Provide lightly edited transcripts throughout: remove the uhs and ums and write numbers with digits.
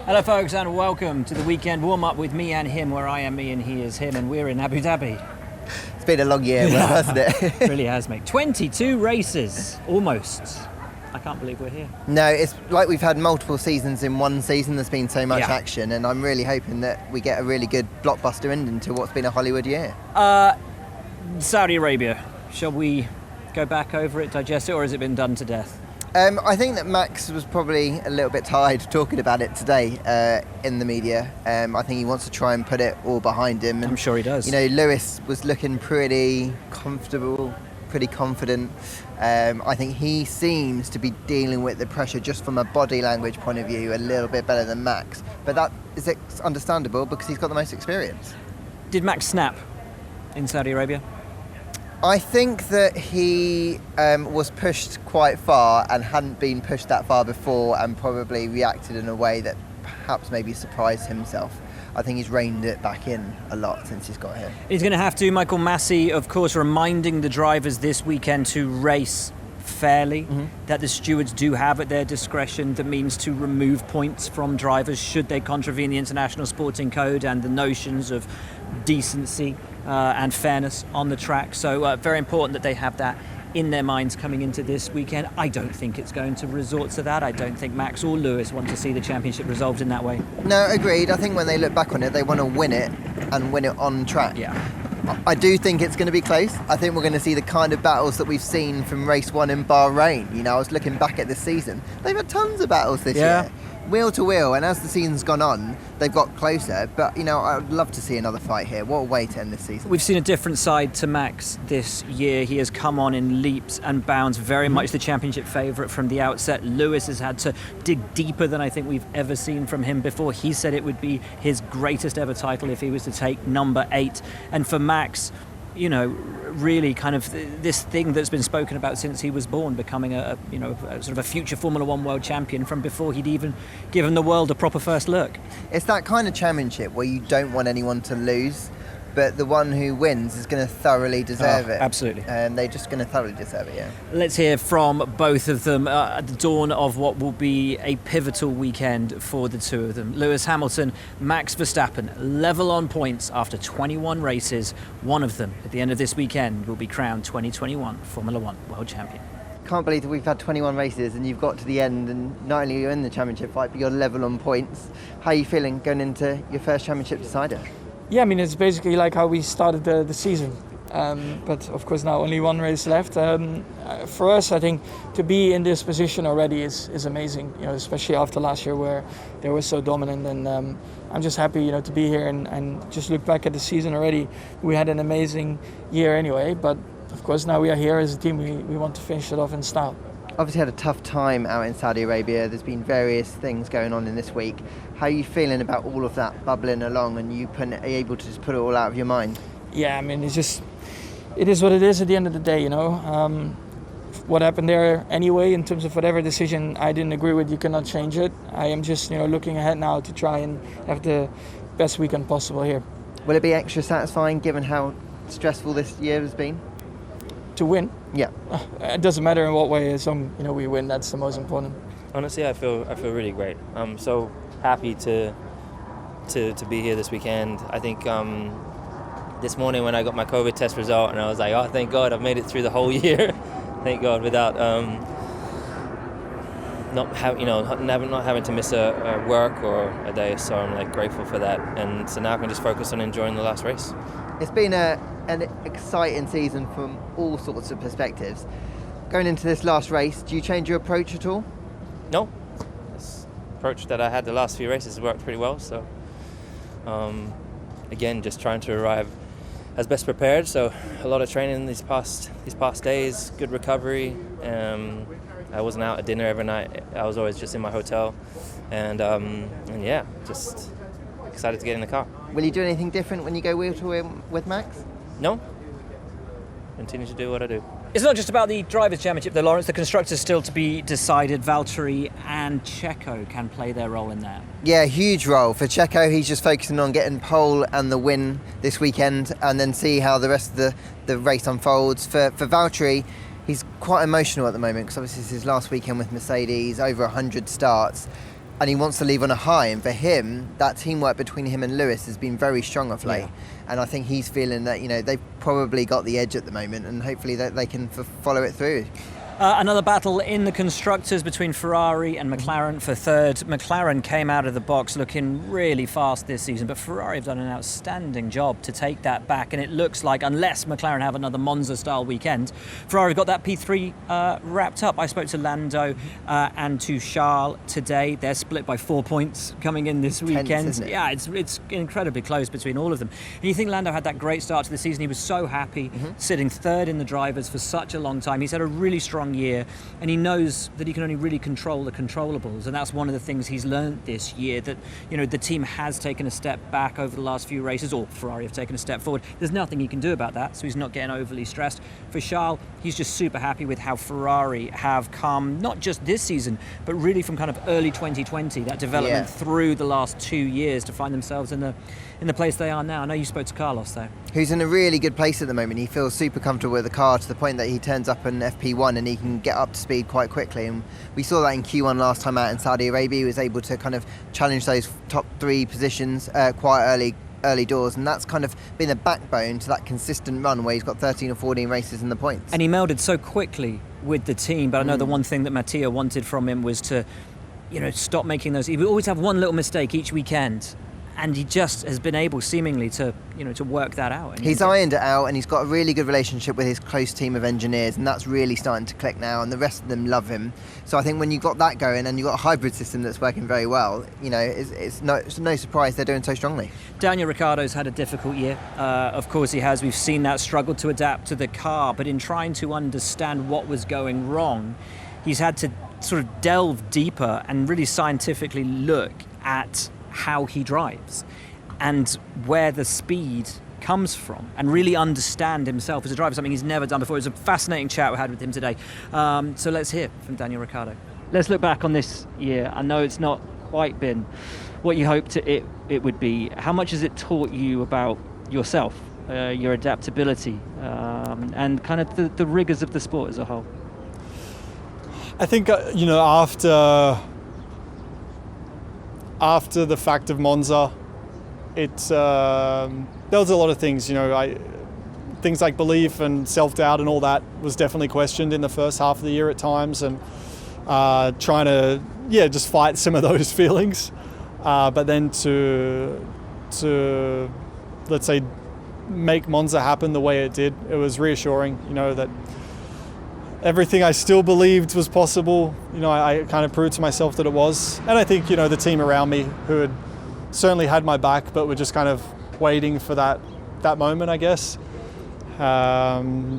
Hello folks and welcome to the weekend warm-up with me and him, where I am me and he is him, and we're in Abu Dhabi. It's been a long year, hasn't it? It really has, mate. 22 races, almost. I can't believe we're here. No, it's like we've had multiple seasons in one season. There's been so much action, and I'm really hoping that we get a really good blockbuster ending to what's been a Hollywood year. Saudi Arabia, shall we go back over it, digest it, or has it been done to death? I think that Max was probably a little bit tired talking about it today in the media. I think he wants to try and put it all behind him. And, I'm sure he does. You know, Lewis was looking pretty comfortable, pretty confident. I think he seems to be dealing with the pressure just from a body language point of view a little bit better than Max. But that is understandable because he's got the most experience. Did Max snap in Saudi Arabia? I think that he was pushed quite far and hadn't been pushed that far before, and probably reacted in a way that perhaps maybe surprised himself. I think he's reined it back in a lot since he's got here. He's going to have to. Michael Massey, of course, reminding the drivers this weekend to race fairly, that the stewards do have at their discretion the means to remove points from drivers should they contravene the International Sporting Code and the notions of decency and fairness on the track. So very important that they have that in their minds coming into this weekend. I don't think it's going to resort to that. I don't think Max or Lewis want to see the championship resolved in that way. No, agreed. I think when they look back on it, they want to win it and win it on track. Yeah. I do think it's going to be close. I think we're going to see the kind of battles that we've seen from race 1 in Bahrain. You know, I was looking back at this season. They've had tons of battles this year. Wheel to wheel, and as the season's gone on, they've got closer. But, you know, I would love to see another fight here. What a way to end this season. We've seen a different side to Max this year. He has come on in leaps and bounds, very much the championship favourite from the outset. Lewis has had to dig deeper than I think we've ever seen from him before. He said it would be his greatest ever title if he was to take number 8. And for Max, you know, really kind of this thing that's been spoken about since he was born, becoming a sort of a future Formula One world champion from before he'd even given the world a proper first look. It's that kind of championship where you don't want anyone to lose, but the one who wins is going to thoroughly deserve it. Absolutely. And they're just going to thoroughly deserve it, yeah. Let's hear from both of them at the dawn of what will be a pivotal weekend for the two of them. Lewis Hamilton, Max Verstappen, level on points after 21 races. One of them, at the end of this weekend, will be crowned 2021 Formula One world champion. Can't believe that we've had 21 races and you've got to the end and not only you're in the championship fight, but you're level on points. How are you feeling going into your first championship decider? Yeah, I mean, it's basically like how we started the season. But of course now only one race left. For us, I think to be in this position already is amazing, you know, especially after last year where they were so dominant. And I'm just happy, you know, to be here and just look back at the season already. We had an amazing year anyway, but of course now we are here as a team. We want to finish it off in style. Obviously had a tough time out in Saudi Arabia. There's been various things going on in this week. How are you feeling about all of that bubbling along and you are able to just put it all out of your mind? Yeah, I mean, it is what it is at the end of the day, you know. What happened there anyway, in terms of whatever decision I didn't agree with, you cannot change it. I am just, you know, looking ahead now to try and have the best weekend possible here. Will it be extra satisfying given how stressful this year has been? To win? Yeah. It doesn't matter in what way, as long you know we win. That's the most important. Honestly, I feel really great. I'm so happy to be here this weekend. I think this morning when I got my COVID test result, and I was like, oh, thank God, I've made it through the whole year. Thank God, without not having to miss a work or a day. So I'm like grateful for that, and so now I can just focus on enjoying the last race. It's been an exciting season from all sorts of perspectives. Going into this last race, do you change your approach at all? No. This approach that I had the last few races worked pretty well. So, again, just trying to arrive as best prepared. So, a lot of training these past days, good recovery. I wasn't out at dinner every night. I was always just in my hotel, and yeah, just excited to get in the car. Will you do anything different when you go wheel to wheel with Max? No. Continue to do what I do. It's not just about the Drivers' Championship, though, Lawrence. The Constructors still to be decided. Valtteri and Checo can play their role in that. Yeah, huge role. For Checo, he's just focusing on getting pole and the win this weekend and then see how the rest of the race unfolds. For Valtteri, he's quite emotional at the moment because obviously it's his last weekend with Mercedes, over 100 starts. and he wants to leave on a high. And for him, that teamwork between him and Lewis has been very strong of late. And I think he's feeling that, they've probably got the edge at the moment, and hopefully that they can follow it through. Another battle in the Constructors between Ferrari and McLaren for third. McLaren came out of the box looking really fast this season, but Ferrari have done an outstanding job to take that back, and it looks like, unless McLaren have another Monza-style weekend, Ferrari got that P3 wrapped up. I spoke to Lando and to Charles today. They're split by 4 points coming in this weekend. Tense, isn't it? Yeah, it's incredibly close between all of them. And you think Lando had that great start to the season. He was so happy, sitting third in the drivers for such a long time. He's had a really strong year, and he knows that he can only really control the controllables, and that's one of the things he's learned this year, that the team has taken a step back over the last few races, or Ferrari have taken a step forward. There's nothing he can do about that, so he's not getting overly stressed. For Charles, he's just super happy with how Ferrari have come, not just this season, but really from kind of early 2020, that development through the last 2 years to find themselves in the place they are now. I know you spoke to Carlos though, who's in a really good place at the moment. He feels super comfortable with the car, to the point that he turns up in FP1 and he can get up to speed quite quickly, and we saw that in Q1 last time out in Saudi Arabia. He was able to kind of challenge those top 3 positions quite early doors, and that's kind of been a backbone to that consistent run where he's got 13 or 14 races in the points. and he melded so quickly with the team. But I know the one thing that Mattia wanted from him was to stop making those. He would always have one little mistake each weekend, and he just has been able seemingly to work that out. And he's ironed it out, and he's got a really good relationship with his close team of engineers, and that's really starting to click now, and the rest of them love him. So I think when you've got that going and you've got a hybrid system that's working very well, it's no surprise they're doing so strongly. Daniel Ricciardo's had a difficult year. Of course he has. We've seen that struggle to adapt to the car, but in trying to understand what was going wrong, he's had to sort of delve deeper and really scientifically look at how he drives and where the speed comes from, and really understand himself as a driver, something he's never done before. It was a fascinating chat we had with him today. So let's hear from Daniel Ricciardo. Let's look back on this year. I know it's not quite been what you hoped it would be. How much has it taught you about yourself, your adaptability, and kind of the rigors of the sport as a whole? I think after the fact of Monza, there was a lot of things, things like belief and self-doubt and all that was definitely questioned in the first half of the year at times, and trying to just fight some of those feelings, but then to let's say make Monza happen the way it did, it was reassuring, that everything I still believed was possible, I kind of proved to myself that it was. And I think, the team around me, who had certainly had my back, but were just kind of waiting for that moment, I guess.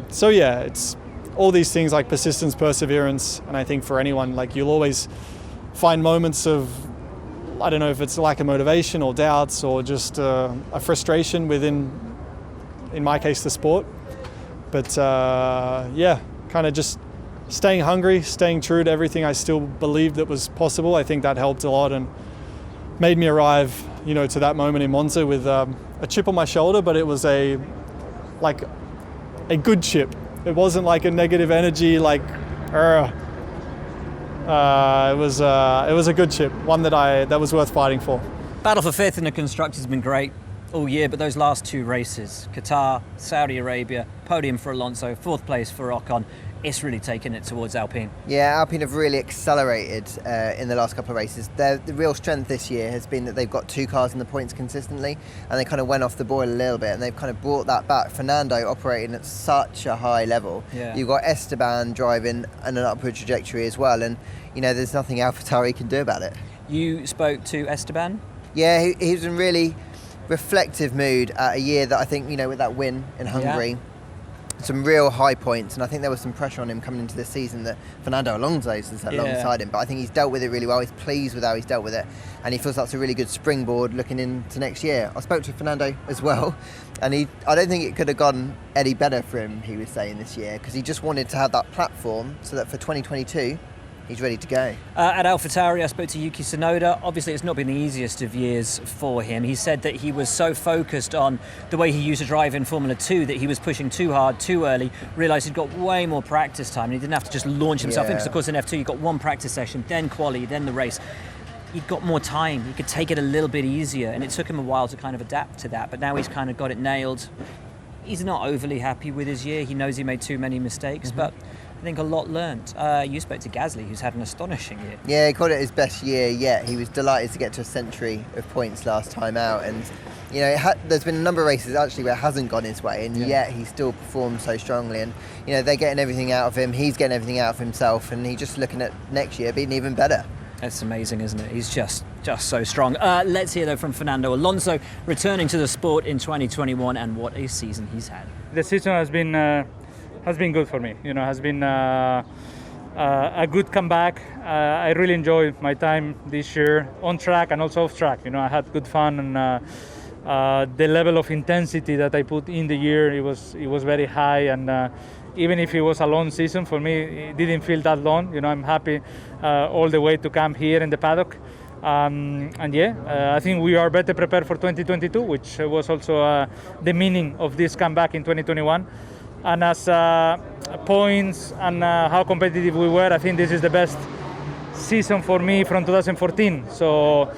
It's all these things like persistence, perseverance. And I think for anyone, you'll always find moments of, I don't know if it's lack of motivation or doubts or just a frustration within, in my case, the sport. But kind of just staying hungry, staying true to everything I still believed that was possible. I think that helped a lot and made me arrive, to that moment in Monza with a chip on my shoulder, but it was a good chip. It wasn't like a negative energy, it was a good chip, one that was worth fighting for. Battle for fifth in the Constructors has been great all year, but those last 2 races, Qatar, Saudi Arabia, podium for Alonso, 4th place for Ocon, it's really taken it towards Alpine. Yeah, Alpine have really accelerated in the last couple of races. The real strength this year has been that they've got 2 cars in the points consistently, and they kind of went off the boil a little bit, and they've kind of brought that back. Fernando operating at such a high level. Yeah. You've got Esteban driving on an upward trajectory as well, and there's nothing AlphaTauri can do about it. You spoke to Esteban? Yeah, he was in really reflective mood at a year that I think, with that win in Hungary, some real high points, and I think there was some pressure on him coming into this season that Fernando Alonso is alongside him, but I think he's dealt with it really well. He's pleased with how he's dealt with it, and he feels that's a really good springboard looking into next year. I spoke to Fernando as well, and I don't think it could have gone any better for him, he was saying, this year, because he just wanted to have that platform so that for 2022 he's ready to go. At AlphaTauri, I spoke to Yuki Tsunoda. Obviously, it's not been the easiest of years for him. He said that he was so focused on the way he used to drive in Formula 2 that he was pushing too hard, too early, realised he'd got way more practice time and he didn't have to just launch himself in, because of course in F2 you've got 1 practice session, then quali, then the race. he'd got more time. He could take it a little bit easier, and it took him a while to kind of adapt to that. But now he's kind of got it nailed. He's not overly happy with his year. He knows he made too many mistakes, but I think a lot learned. You spoke to Gasly, who's had an astonishing year. Yeah, he called it his best year yet. He was delighted to get to a century of points last time out, and you know, there's been a number of races actually where it hasn't gone his way, and yet he still performed so strongly. And you know, they're getting everything out of him. He's getting everything out of himself, and he's just looking at next year being even better. That's amazing, isn't it? He's just so strong. Let's hear though from Fernando Alonso, returning to the sport in 2021, and what a season he's had. The season has been good for me. You know, has been a good comeback. I really enjoyed my time this year on track and also off track. You know, I had good fun, and the level of intensity that I put in the year, it was very high, and even if it was a long season for me, it didn't feel that long. You know, I'm happy all the way to come here in the paddock. I think we are better prepared for 2022, which was also the meaning of this comeback in 2021. And as points and how competitive we were, I think this is the best season for me from 2014. So,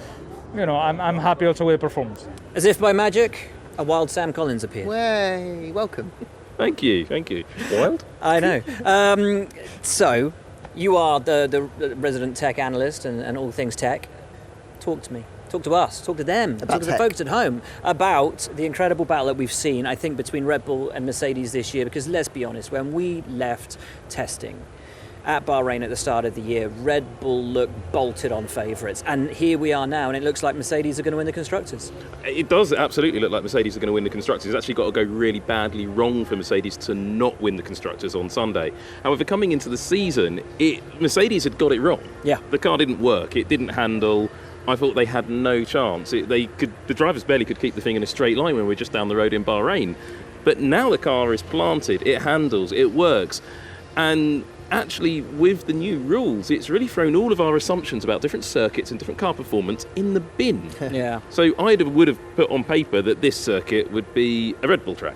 you know, I'm happy also with the performance. As if by magic, a wild Sam Collins appeared. Way, welcome. Thank you. Wild? I know. So, you are the resident tech analyst and all things tech. Talk to me. Talk to us. Talk to them. Talk to the folks at home about the incredible battle that we've seen, I think, between Red Bull and Mercedes this year. Because let's be honest, when we left testing at Bahrain at the start of the year, Red Bull looked bolted on favourites. And here we are now, and it looks like Mercedes are going to win the Constructors. It does absolutely look like Mercedes are going to win the Constructors. It's actually got to go really badly wrong for Mercedes to not win the Constructors on Sunday. However, coming into the season, Mercedes had got it wrong. Yeah. The car didn't work. It didn't handle. I thought they had no chance. The drivers barely could keep the thing in a straight line when we were just down the road in Bahrain. But now the car is planted, it handles, it works. And actually, with the new rules, it's really thrown all of our assumptions about different circuits and different car performance in the bin. Yeah. So I would have put on paper that this circuit would be a Red Bull track.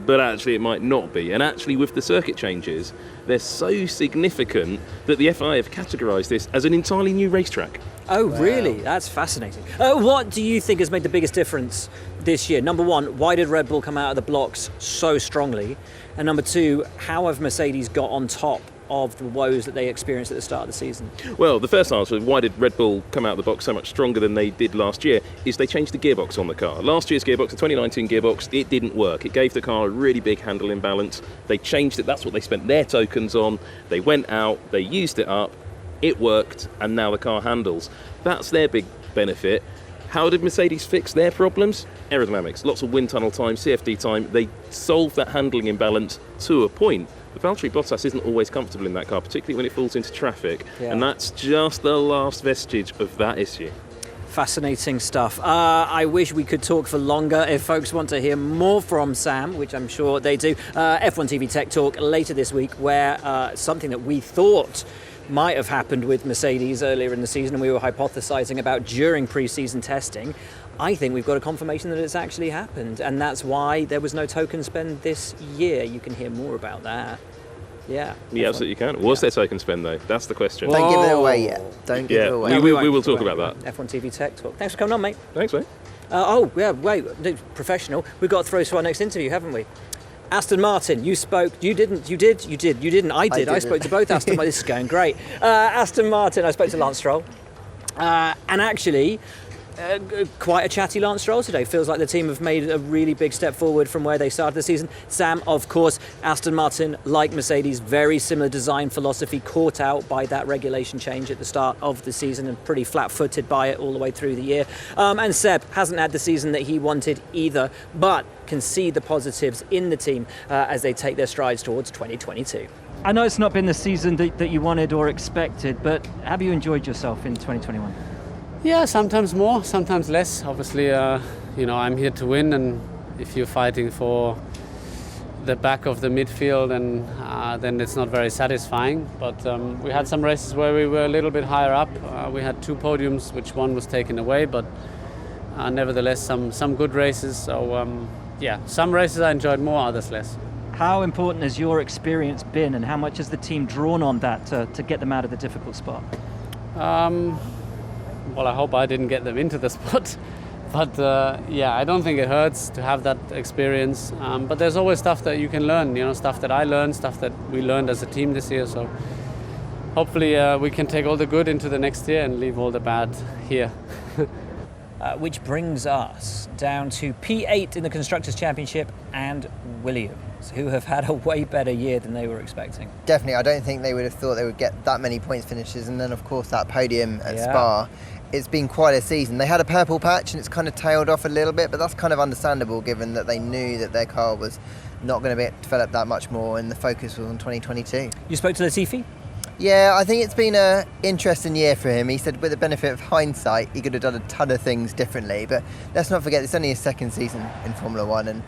But actually it might not be. And actually with the circuit changes, they're so significant that the FIA have categorised this as an entirely new racetrack. Oh, really? That's fascinating. What do you think has made the biggest difference this year? Number one, why did Red Bull come out of the blocks so strongly? And number two, how have Mercedes got on top of the woes that they experienced at the start of the season? Well, the first answer, why did Red Bull come out of the box so much stronger than they did last year, is they changed the gearbox on the car. Last year's gearbox, the 2019 gearbox, it didn't work. It gave the car a really big handle imbalance. They changed it. That's what they spent their tokens on. They went out, they used it up, it worked, and now the car handles. That's their big benefit. How did Mercedes fix their problems? Aerodynamics, lots of wind tunnel time, CFD time. They solved that handling imbalance to a point. But Valtteri Bottas isn't always comfortable in that car, particularly when it falls into traffic. Yeah. And that's just the last vestige of that issue. Fascinating stuff. I wish we could talk for longer. If folks want to hear more from Sam, which I'm sure they do, F1 TV Tech Talk later this week, where something that we thought might have happened with Mercedes earlier in the season and we were hypothesising about during pre-season testing, I think we've got a confirmation that it's actually happened, and that's why there was no token spend this year. You can hear more about that. Yeah. Yeah, absolutely can. Was there token spend though? That's the question. Don't give it away yet. Don't give it away. No, we will talk about that. F1 TV Tech Talk. Thanks for coming on, mate. Thanks, mate. Professional. We've got to throw to our next interview, haven't we? Aston Martin, you spoke. You didn't. I did. I spoke to both Aston Martin. This is going great. Aston Martin, I spoke to Lance Stroll. And actually, quite a chatty Lance Stroll today. Feels like the team have made a really big step forward from where they started the season. Sam, of course, Aston Martin, like Mercedes, very similar design philosophy, caught out by that regulation change at the start of the season and pretty flat-footed by it all the way through the year. And Seb hasn't had the season that he wanted either, but can see the positives in the team as they take their strides towards 2022. I know it's not been the season that you wanted or expected, but have you enjoyed yourself in 2021? Yeah, sometimes more, sometimes less. Obviously, I'm here to win, and if you're fighting for the back of the midfield, and then it's not very satisfying. But we had some races where we were a little bit higher up. We had 2 podiums, which one was taken away, but nevertheless, some good races. So, some races I enjoyed more, others less. How important has your experience been, and how much has the team drawn on that to get them out of the difficult spot? Well, I hope I didn't get them into the spot. But yeah, I don't think it hurts to have that experience. But there's always stuff that you can learn, stuff that I learned, stuff that we learned as a team this year. So hopefully we can take all the good into the next year and leave all the bad here. Which brings us down to P8 in the Constructors' Championship and Williams, who have had a way better year than they were expecting. Definitely, I don't think they would have thought they would get that many points finishes, and then of course that podium at Spa. It's been quite a season. They had a purple patch and it's kind of tailed off a little bit, but that's kind of understandable given that they knew that their car was not going to be developed that much more and the focus was on 2022. You spoke to Latifi? Yeah, I think it's been an interesting year for him. He said with the benefit of hindsight, he could have done a ton of things differently, but let's not forget it's only his second season in Formula One, and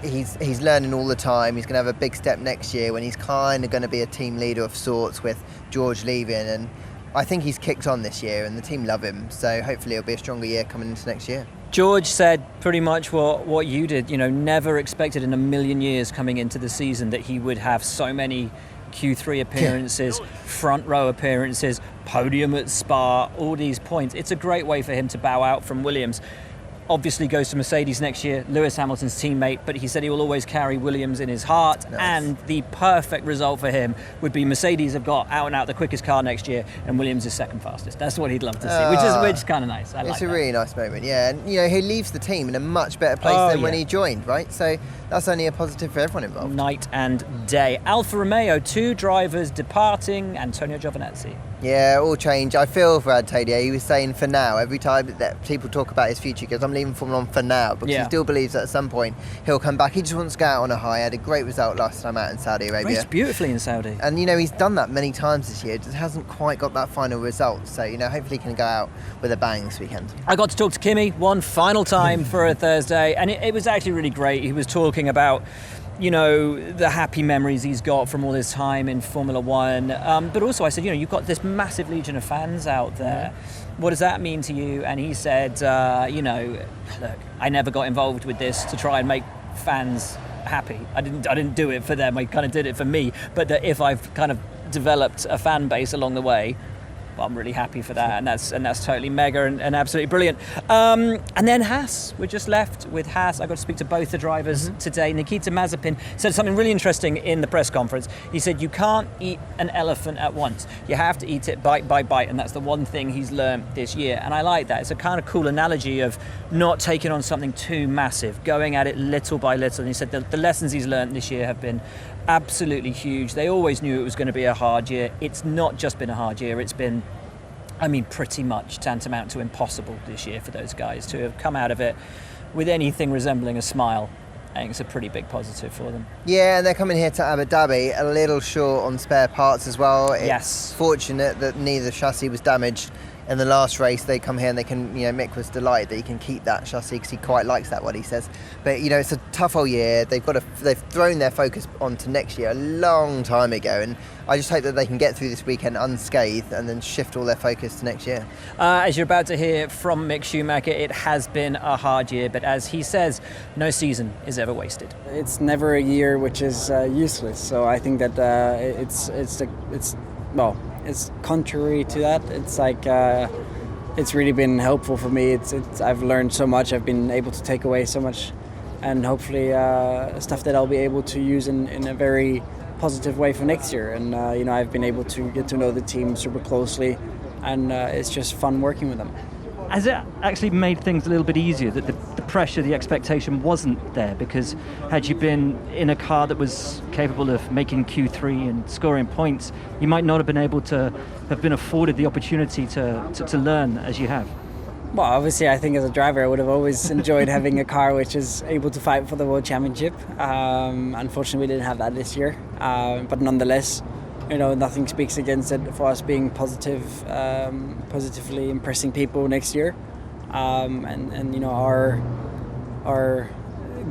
he's learning all the time. He's going to have a big step next year when he's kind of going to be a team leader of sorts with George leaving, and I think he's kicked on this year and the team love him, so hopefully it'll be a stronger year coming into next year. George said pretty much what you did, never expected in a million years coming into the season that he would have so many Q3 appearances, front row appearances, podium at Spa, all these points. It's a great way for him to bow out from Williams. Obviously goes to Mercedes next year, Lewis Hamilton's teammate, but he said he will always carry Williams in his heart. Nice. And the perfect result for him would be Mercedes have got out and out the quickest car next year and Williams is second fastest. That's what he'd love to see, which is kind of nice. It's a really nice moment, yeah. And he leaves the team in a much better place than when he joined, right? So that's only a positive for everyone involved. Night and day. Alfa Romeo, 2 drivers departing, Antonio Giovinazzi. Yeah, all change. I feel for Antonio. He was saying for now, every time that people talk about his future, he goes, I'm leaving Formula 1 for now, because he still believes that at some point he'll come back. He just wants to go out on a high. Had a great result last time out in Saudi Arabia. Raced beautifully in Saudi. And, he's done that many times this year. Just hasn't quite got that final result. So, hopefully he can go out with a bang this weekend. I got to talk to Kimi one final time for a Thursday, and it was actually really great. He was talking about the happy memories he's got from all his time in Formula One. But also I said, you've got this massive legion of fans out there. What does that mean to you? And he said, look, I never got involved with this to try and make fans happy. I didn't do it for them. I kind of did it for me. But that if I've kind of developed a fan base along the way, well, I'm really happy for that, and that's totally mega and absolutely brilliant. And then Haas, we're just left with Haas. I got to speak to both the drivers today. Nikita Mazepin said something really interesting in the press conference. He said you can't eat an elephant at once. You have to eat it bite by bite, and that's the one thing he's learned this year. And I like that. It's a kind of cool analogy of not taking on something too massive, going at it little by little. And he said the lessons he's learned this year have been absolutely huge. They always knew it was going to be a hard year. It's not just been a hard year, it's been pretty much tantamount to impossible this year for those guys to have come out of it with anything resembling a smile. I think it's a pretty big positive for them. Yeah, and they're coming here to Abu Dhabi a little short on spare parts as well. It's fortunate that neither chassis was damaged in the last race. They come here and they can, Mick was delighted that he can keep that chassis because he quite likes that, what he says. But, it's a tough old year. They've thrown their focus onto next year a long time ago, and I just hope that they can get through this weekend unscathed and then shift all their focus to next year. As you're about to hear from Mick Schumacher, it has been a hard year, but as he says, no season is ever wasted. It's never a year which is useless, so I think that it's contrary to that. It's like it's really been helpful for me. I've learned so much. I've been able to take away so much, and hopefully stuff that I'll be able to use in a very positive way for next year. And I've been able to get to know the team super closely, and it's just fun working with them. Has it actually made things a little bit easier that the pressure, the expectation wasn't there? Because had you been in a car that was capable of making Q3 and scoring points, you might not have been able to have been afforded the opportunity to learn as you have. Well, obviously, I think as a driver, I would have always enjoyed having a car which is able to fight for the World Championship. Unfortunately, we didn't have that this year. But nonetheless, nothing speaks against it for us being positively impressing people next year. And our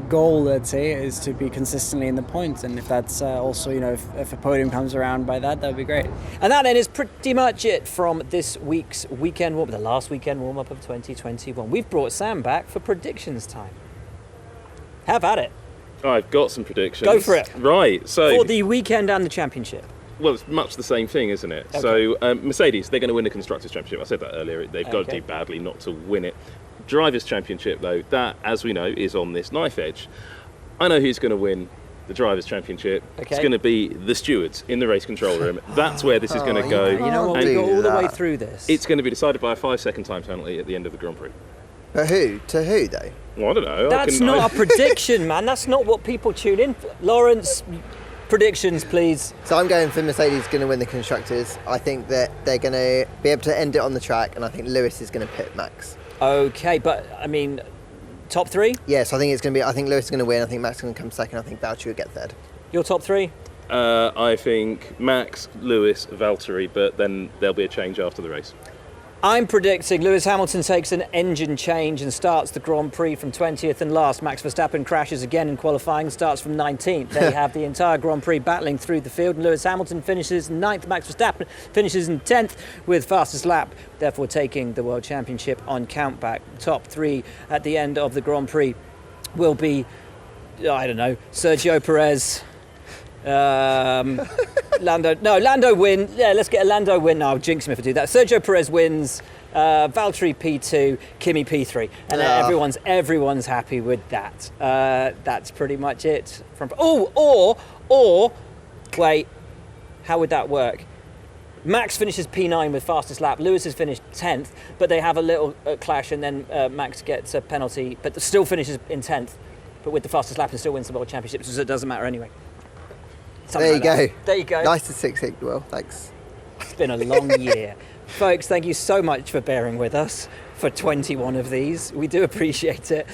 goal, let's say, is to be consistently in the points. And if that's also, if a podium comes around by that would be great. And that then is pretty much it from this week's weekend warm-up, the last weekend warm-up of 2021. We've brought Sam back for predictions time. Have at it. I've got some predictions. Go for it. Right, so... For the weekend and the championship. Well, it's much the same thing, isn't it? Okay. So Mercedes, they're going to win the Constructors' Championship. I said that earlier. They've got to do badly not to win it. Drivers' Championship, though, that, as we know, is on this knife edge. I know who's going to win the Drivers' Championship. Okay. It's going to be the stewards in the race control room. That's where this is going to go. You know what? And We go all the way that. through this. it's going to be decided by a 5-second time penalty at the end of the Grand Prix. But who? To who, though? Well, I don't know. That's not a prediction, man. That's not what people tune in for. Lawrence, predictions, please. So I'm going for Mercedes going to win the Constructors. I think that they're going to be able to end it on the track, and I think Lewis is going to pit Max. Okay, but I mean, top three? Yes, I think it's going to be. I think Lewis is going to win. I think Max is going to come second. I think Valtteri will get third. Your top three? I think Max, Lewis, Valtteri, but then there'll be a change after the race. I'm predicting Lewis Hamilton takes an engine change and starts the Grand Prix from 20th and last. Max Verstappen crashes again in qualifying, starts from 19th. They have the entire Grand Prix battling through the field, and Lewis Hamilton finishes 9th. Max Verstappen finishes in 10th with fastest lap, therefore taking the World Championship on countback. Top three at the end of the Grand Prix will be, I don't know, Sergio Perez. Lando win. Yeah, let's get a Lando win. No, I'll jinx him if I do that. Sergio Perez wins. Valtteri P2, Kimi P3, and everyone's happy with that. That's pretty much it. Or wait, how would that work? Max finishes P9 with fastest lap. Lewis has finished 10th, but they have a little clash, and then Max gets a penalty, but still finishes in 10th, but with the fastest lap and still wins the World Championship, so it doesn't matter anyway. There you go. There you go. Nice to 6-6, Will. Thanks. It's been a long year. Folks, thank you so much for bearing with us for 21 of these. We do appreciate it.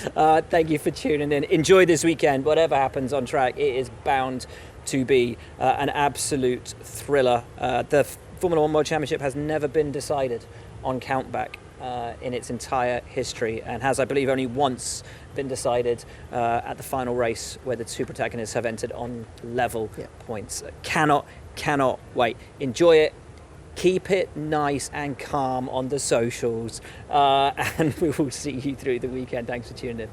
Thank you for tuning in. Enjoy this weekend. Whatever happens on track, it is bound to be an absolute thriller. The Formula One World Championship has never been decided on countback in its entire history, and has, I believe, only once been decided at the final race, where the two protagonists have entered on level points. Cannot wait. Enjoy it. Keep it nice and calm on the socials, and we will see you through the weekend. Thanks for tuning in.